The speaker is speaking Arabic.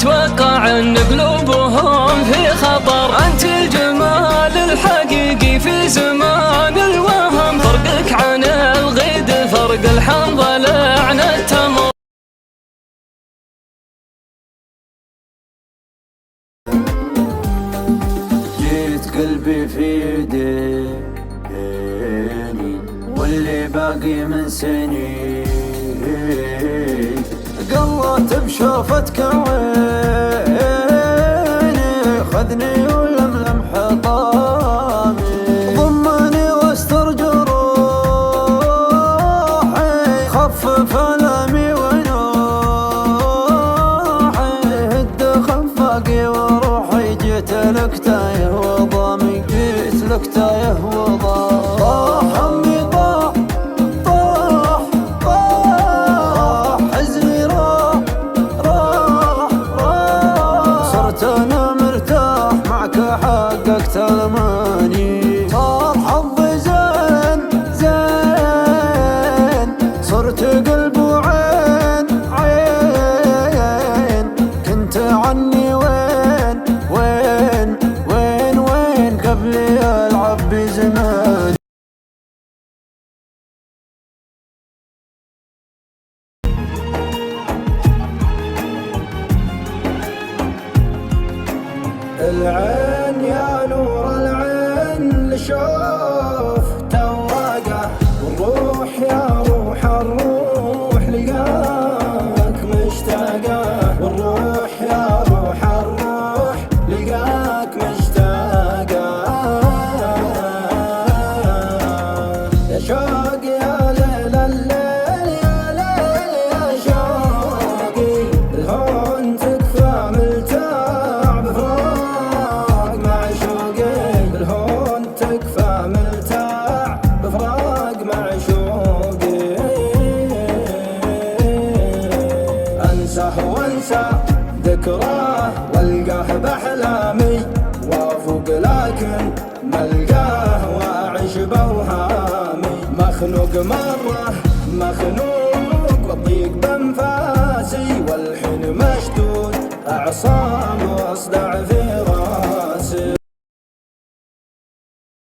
اتوقع ان قلوبهم في خطر. انت الجمال الحقيقي في زمان الوهم، فرقك عن الغيد فرق الحنظل عن التمر. جيت قلبي في يديني واللي باقي من سنين، قلت بشوفتك عيني، خذني ولملم حطامي، ضمني واستر جروحي، خفف ألمي ونوحي، هد خفاقي وروحي، جيت لك تايه وضامي، جيت لك تايه وضامي. طاح همي طاح طاح طاح، حزني راح راح راح، صرت انا مرتاح معك حققت الماني، صار حظي زين زين، صرت قلب وعين عين، كنت عني وين وين وين وين قبل يلعب بزمان. العين يا نور العين لشوف تواقع، والروح يا روح الروح لقاك مشتاقة، والروح يا روح الروح لقاك مشتاقة. يا شوق يا ليل الليل يا ليل يا شوقي، الهون تكفى ملتاع بفراق معشوقي، الهون تكفى ملتاع بفراق معشوقي. انساه وانسى ذكراه والقاه باحلامي، وافوق لكن ملقاه واعيش باوهامي، مخنوق مره مخنوق والضيق بانفاسي، والحين مشدود اعصاب واصدع في راسي.